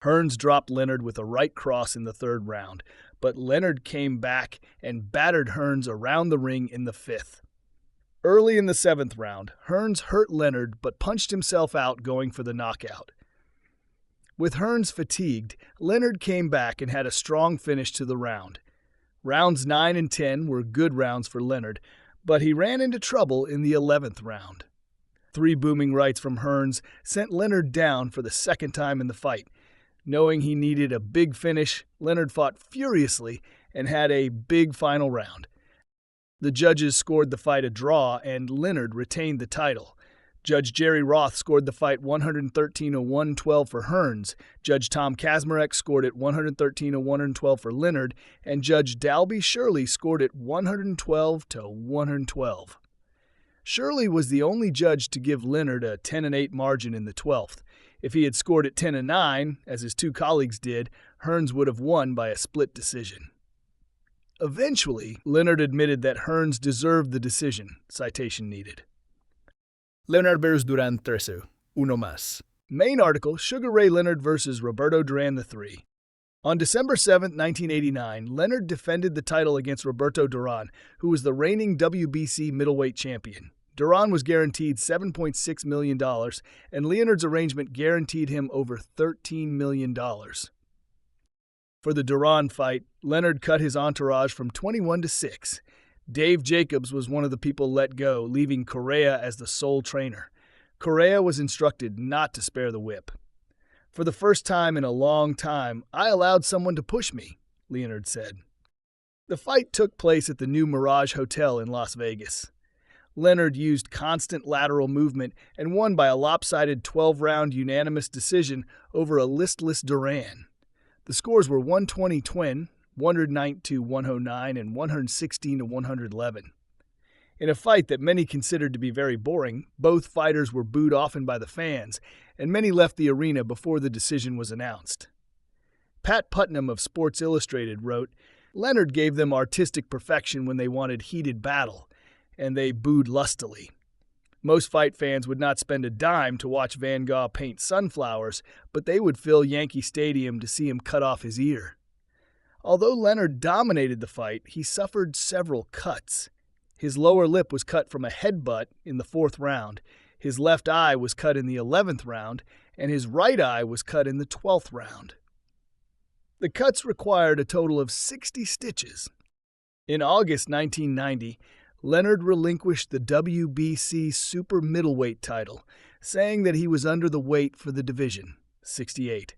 Hearns dropped Leonard with a right cross in the third round, but Leonard came back and battered Hearns around the ring in the fifth. Early in the seventh round, Hearns hurt Leonard but punched himself out, going for the knockout. With Hearns fatigued, Leonard came back and had a strong finish to the round. Rounds 9 and 10 were good rounds for Leonard, but he ran into trouble in the 11th round. 3 booming rights from Hearns sent Leonard down for the second time in the fight. Knowing he needed a big finish, Leonard fought furiously and had a big final round. The judges scored the fight a draw, and Leonard retained the title. Judge Jerry Roth scored the fight 113-112 for Hearns. Judge Tom Kazmarek scored it 113-112 for Leonard, and Judge Dalby Shirley scored it 112-112. Shirley was the only judge to give Leonard a 10-8 margin in the 12th. If he had scored it 10-9, as his 2 colleagues did, Hearns would have won by a split decision. Eventually, Leonard admitted that Hearns deserved the decision. Citation needed. Leonard vs. Duran III. Uno más. Main article, Sugar Ray Leonard vs. Roberto Duran III. On December 7, 1989, Leonard defended the title against Roberto Duran, who was the reigning WBC middleweight champion. Duran was guaranteed $7.6 million, and Leonard's arrangement guaranteed him over $13 million. For the Duran fight, Leonard cut his entourage from 21 to 6. Dave Jacobs was one of the people let go, leaving Correa as the sole trainer. Correa was instructed not to spare the whip. "For the first time in a long time, I allowed someone to push me," Leonard said. The fight took place at the new Mirage Hotel in Las Vegas. Leonard used constant lateral movement and won by a lopsided 12-round unanimous decision over a listless Duran. The scores were 120-twin, 109-109, and 116-111. In a fight that many considered to be very boring, both fighters were booed often by the fans, and many left the arena before the decision was announced. Pat Putnam of Sports Illustrated wrote, "Leonard gave them artistic perfection when they wanted heated battle, and they booed lustily. Most fight fans would not spend a dime to watch Van Gogh paint sunflowers, but they would fill Yankee Stadium to see him cut off his ear." Although Leonard dominated the fight, he suffered several cuts. His lower lip was cut from a headbutt in the 4th round, his left eye was cut in the 11th round, and his right eye was cut in the 12th round. The cuts required a total of 60 stitches. In August 1990, Leonard relinquished the WBC Super Middleweight title, saying that he was under the weight for the division, 68.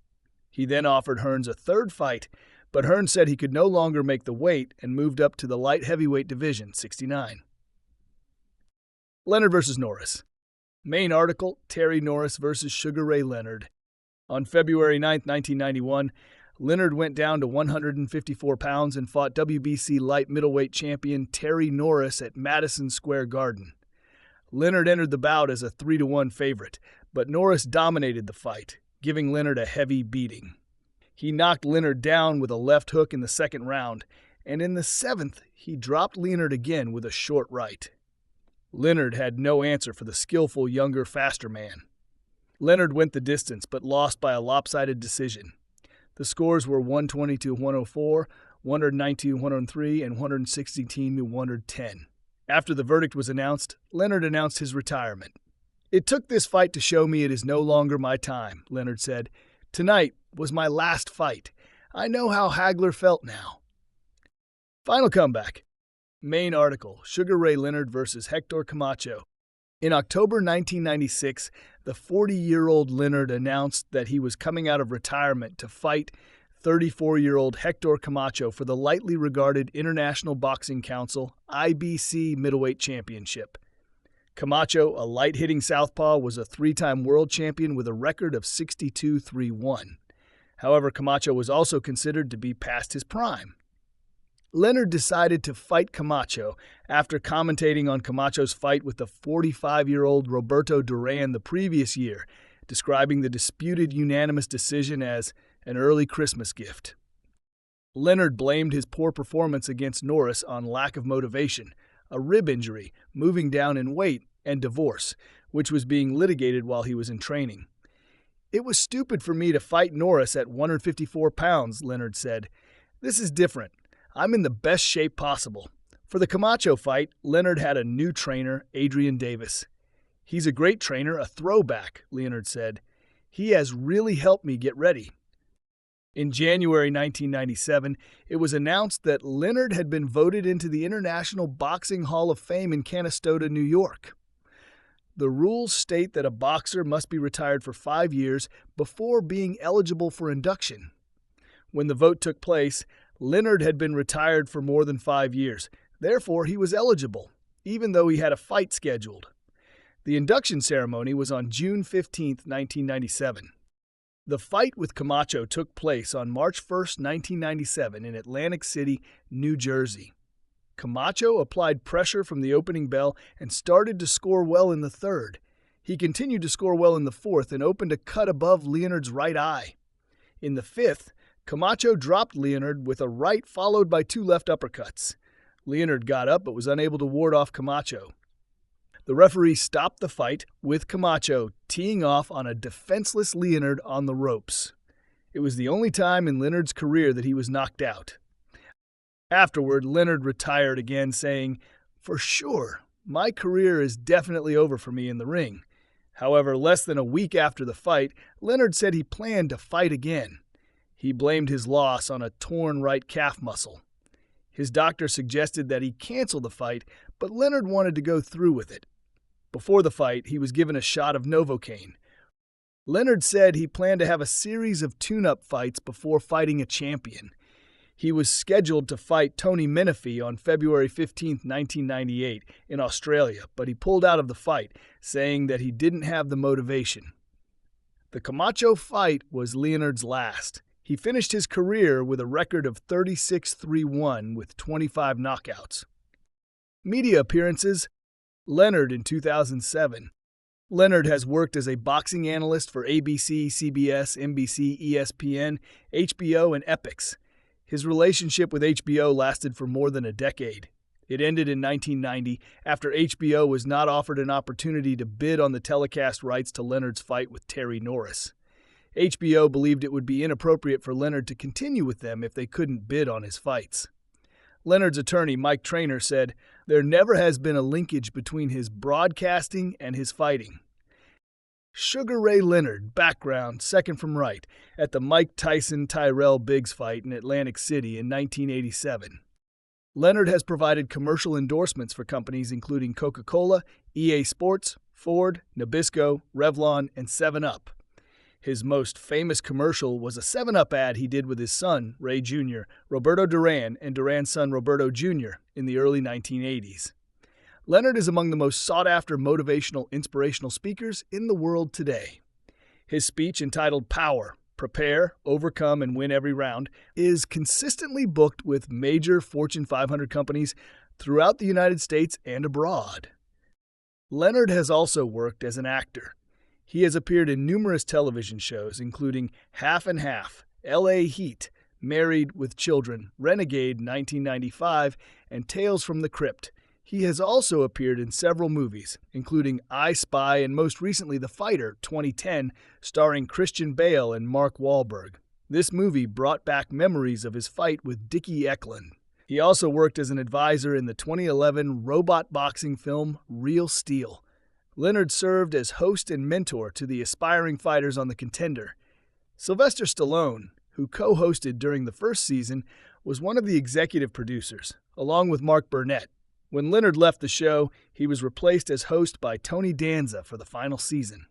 He then offered Hearns a third fight, but Hearns said he could no longer make the weight and moved up to the light heavyweight division, 69. Leonard versus Norris. Main article, Terry Norris versus Sugar Ray Leonard. On February 9, 1991, Leonard went down to 154 pounds and fought WBC light middleweight champion Terry Norris at Madison Square Garden. Leonard entered the bout as a 3-1 favorite, but Norris dominated the fight, giving Leonard a heavy beating. He knocked Leonard down with a left hook in the second round, and in the seventh, he dropped Leonard again with a short right. Leonard had no answer for the skillful, younger, faster man. Leonard went the distance, but lost by a lopsided decision. The scores were 120-104, 119-103, and 116-110. After the verdict was announced, Leonard announced his retirement. "It took this fight to show me it is no longer my time," Leonard said. "Tonight was my last fight. I know how Hagler felt now." Final comeback. Main article, Sugar Ray Leonard versus Hector Camacho. In October 1996, the 40-year-old Leonard announced that he was coming out of retirement to fight 34-year-old Hector Camacho for the lightly regarded International Boxing Council IBC Middleweight Championship. Camacho, a light-hitting southpaw, was a 3-time world champion with a record of 62-3-1. However, Camacho was also considered to be past his prime. Leonard decided to fight Camacho after commentating on Camacho's fight with the 45-year-old Roberto Duran the previous year, describing the disputed unanimous decision as an early Christmas gift. Leonard blamed his poor performance against Norris on lack of motivation, a rib injury, moving down in weight, and divorce, which was being litigated while he was in training. "It was stupid for me to fight Norris at 154 pounds, Leonard said. "This is different. I'm in the best shape possible." For the Camacho fight, Leonard had a new trainer, Adrian Davis. "He's a great trainer, a throwback," Leonard said. "He has really helped me get ready." In January 1997, it was announced that Leonard had been voted into the International Boxing Hall of Fame in Canastota, New York. The rules state that a boxer must be retired for 5 years before being eligible for induction. When the vote took place, Leonard had been retired for more than 5 years. Therefore, he was eligible, even though he had a fight scheduled. The induction ceremony was on June 15, 1997. The fight with Camacho took place on March 1, 1997 in Atlantic City, New Jersey. Camacho applied pressure from the opening bell and started to score well in the third. He continued to score well in the fourth and opened a cut above Leonard's right eye. In the fifth, Camacho dropped Leonard with a right followed by 2 left uppercuts. Leonard got up but was unable to ward off Camacho. The referee stopped the fight, with Camacho teeing off on a defenseless Leonard on the ropes. It was the only time in Leonard's career that he was knocked out. Afterward, Leonard retired again, saying, "For sure, my career is definitely over for me in the ring." However, less than a week after the fight, Leonard said he planned to fight again. He blamed his loss on a torn right calf muscle. His doctor suggested that he cancel the fight, but Leonard wanted to go through with it. Before the fight, he was given a shot of Novocaine. Leonard said he planned to have a series of tune-up fights before fighting a champion. He was scheduled to fight Tony Menifee on February 15, 1998, in Australia, but he pulled out of the fight, saying that he didn't have the motivation. The Camacho fight was Leonard's last. He finished his career with a record of 36-3-1 with 25 knockouts. Media appearances: Leonard in 2007. Leonard has worked as a boxing analyst for ABC, CBS, NBC, ESPN, HBO, and Epix. His relationship with HBO lasted for more than a decade. It ended in 1990 after HBO was not offered an opportunity to bid on the telecast rights to Leonard's fight with Terry Norris. HBO believed it would be inappropriate for Leonard to continue with them if they couldn't bid on his fights. Leonard's attorney, Mike Traynor, said, "There never has been a linkage between his broadcasting and his fighting." Sugar Ray Leonard, background, second from right, at the Mike Tyson-Tyrell Biggs fight in Atlantic City in 1987. Leonard has provided commercial endorsements for companies including Coca-Cola, EA Sports, Ford, Nabisco, Revlon, and 7-Up. His most famous commercial was a 7-Up ad he did with his son, Ray Jr., Roberto Duran, and Duran's son, Roberto Jr., in the early 1980s. Leonard is among the most sought-after motivational, inspirational speakers in the world today. His speech entitled Power, Prepare, Overcome, and Win Every Round is consistently booked with major Fortune 500 companies throughout the United States and abroad. Leonard has also worked as an actor. He has appeared in numerous television shows, including Half and Half, L.A. Heat, Married with Children, Renegade 1995, and Tales from the Crypt. He has also appeared in several movies, including I Spy and most recently The Fighter 2010, starring Christian Bale and Mark Wahlberg. This movie brought back memories of his fight with Dickie Eklund. He also worked as an advisor in the 2011 robot boxing film Real Steel. Leonard served as host and mentor to the aspiring fighters on The Contender. Sylvester Stallone, who co-hosted during the first season, was one of the executive producers, along with Mark Burnett. When Leonard left the show, he was replaced as host by Tony Danza for the final season.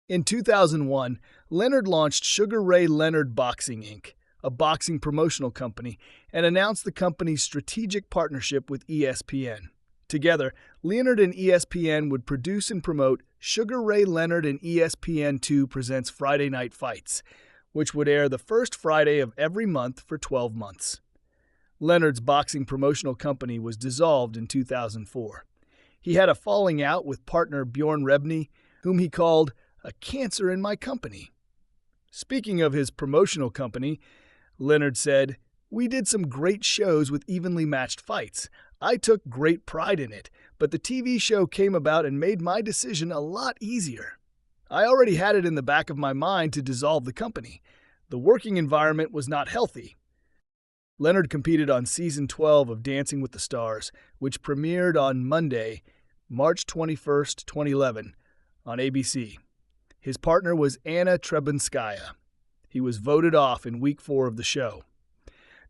In 2001, Leonard launched Sugar Ray Leonard Boxing, Inc., a boxing promotional company, and announced the company's strategic partnership with ESPN. Together, Leonard and ESPN would produce and promote Sugar Ray Leonard and ESPN2 Presents Friday Night Fights, which would air the first Friday of every month for 12 months. Leonard's boxing promotional company was dissolved in 2004. He had a falling out with partner Bjorn Rebney, whom he called a cancer in my company. Speaking of his promotional company, Leonard said, "We did some great shows with evenly matched fights. I took great pride in it, but the TV show came about and made my decision a lot easier. I already had it in the back of my mind to dissolve the company. The working environment was not healthy." Leonard competed on Season 12 of Dancing with the Stars, which premiered on Monday, March 21, 2011, on ABC. His partner was Anna Trebunskaya. He was voted off in Week 4 of the show.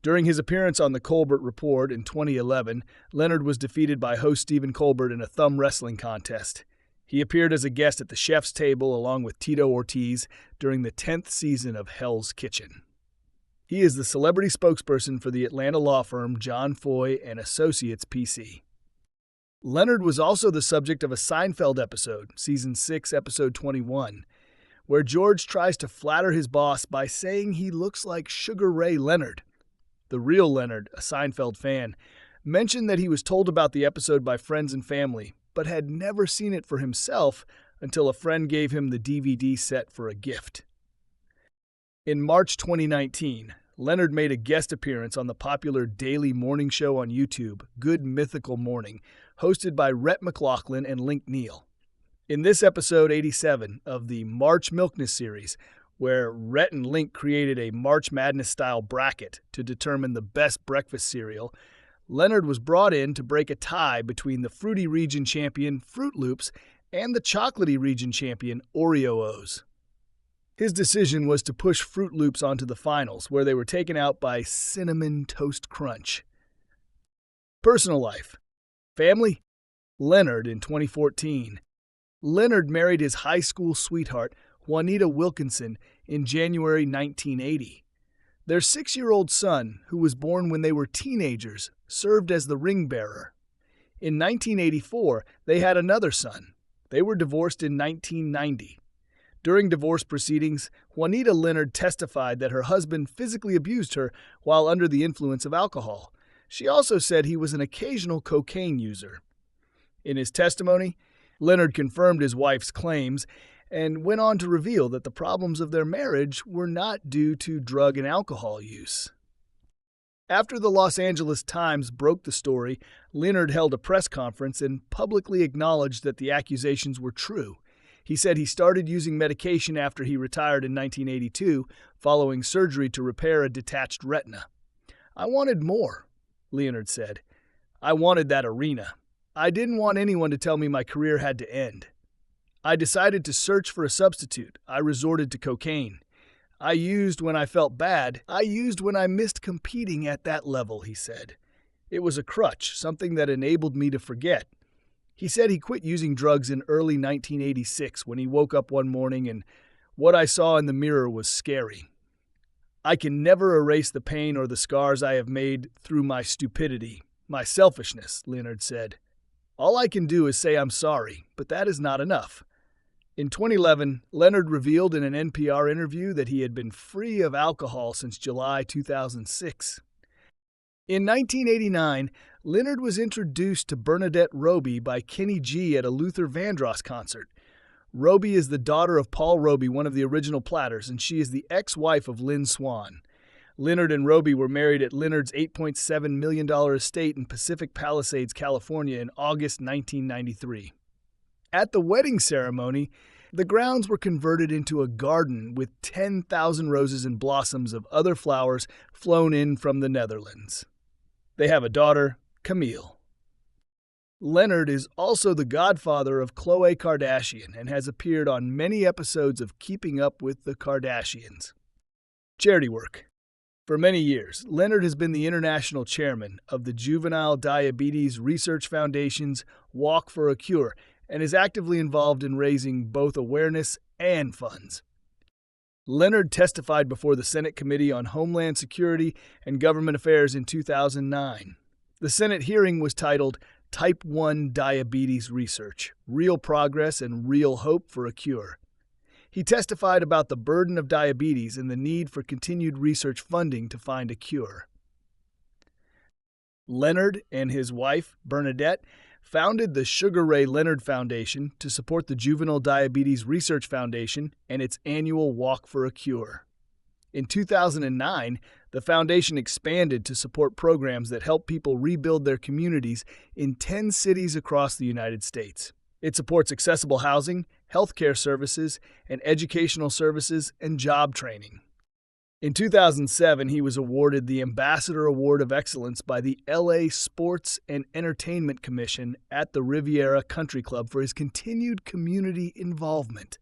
During his appearance on The Colbert Report in 2011, Leonard was defeated by host Stephen Colbert in a thumb wrestling contest. He appeared as a guest at the chef's table along with Tito Ortiz during the 10th season of Hell's Kitchen. He is the celebrity spokesperson for the Atlanta law firm John Foy and Associates PC. Leonard was also the subject of a Seinfeld episode, Season 6, Episode 21, where George tries to flatter his boss by saying he looks like Sugar Ray Leonard. The real Leonard, a Seinfeld fan, mentioned that he was told about the episode by friends and family, but had never seen it for himself until a friend gave him the DVD set for a gift. In March 2019, Leonard made a guest appearance on the popular daily morning show on YouTube, Good Mythical Morning, hosted by Rhett McLaughlin and Link Neal. In this episode 87 of the March Milkness series, where Rhett and Link created a March Madness-style bracket to determine the best breakfast cereal, Leonard was brought in to break a tie between the Fruity Region champion Fruit Loops and the Chocolatey Region champion Oreo-O's. His decision was to push Fruit Loops onto the finals, where they were taken out by Cinnamon Toast Crunch. Personal life. Family. Leonard in 2014. Leonard married his high school sweetheart, Juanita Wilkinson, in January 1980. Their 6-year-old son, who was born when they were teenagers, served as the ring bearer. In 1984, they had another son. They were divorced in 1990. During divorce proceedings, Juanita Leonard testified that her husband physically abused her while under the influence of alcohol. She also said he was an occasional cocaine user. In his testimony, Leonard confirmed his wife's claims and went on to reveal that the problems of their marriage were not due to drug and alcohol use. After the Los Angeles Times broke the story, Leonard held a press conference and publicly acknowledged that the accusations were true. He said he started using medication after he retired in 1982, following surgery to repair a detached retina. "I wanted more," Leonard said. "I wanted that arena. I didn't want anyone to tell me my career had to end. I decided to search for a substitute. I resorted to cocaine. I used when I felt bad. I used when I missed competing at that level," he said. "It was a crutch, something that enabled me to forget." He said he quit using drugs in early 1986 when he woke up one morning and what I saw in the mirror was scary. "I can never erase the pain or the scars I have made through my stupidity, my selfishness," Leonard said. All I can do is say I'm sorry, but that is not enough. In 2011, Leonard revealed in an NPR interview that he had been free of alcohol since July 2006. In 1989, Leonard was introduced to Bernadette Roby by Kenny G at a Luther Vandross concert. Roby is the daughter of Paul Roby, one of the original Platters, and she is the ex-wife of Lynn Swann. Leonard and Roby were married at Leonard's $8.7 million estate in Pacific Palisades, California in August 1993. At the wedding ceremony, the grounds were converted into a garden with 10,000 roses and blossoms of other flowers flown in from the Netherlands. They have a daughter, Camille. Leonard is also the godfather of Khloe Kardashian and has appeared on many episodes of Keeping Up with the Kardashians. Charity work. For many years, Leonard has been the international chairman of the Juvenile Diabetes Research Foundation's Walk for a Cure and is actively involved in raising both awareness and funds. Leonard testified before the Senate Committee on Homeland Security and Government Affairs in 2009. The Senate hearing was titled Type 1 Diabetes Research: Real Progress and Real Hope for a Cure. He testified about the burden of diabetes and the need for continued research funding to find a cure. Leonard and his wife, Bernadette, founded the Sugar Ray Leonard Foundation to support the Juvenile Diabetes Research Foundation and its annual Walk for a Cure. In 2009, the foundation expanded to support programs that help people rebuild their communities in 10 cities across the United States. It supports accessible housing, healthcare services, and educational services and job training. In 2007, he was awarded the Ambassador Award of Excellence by the LA Sports and Entertainment Commission at the Riviera Country Club for his continued community involvement.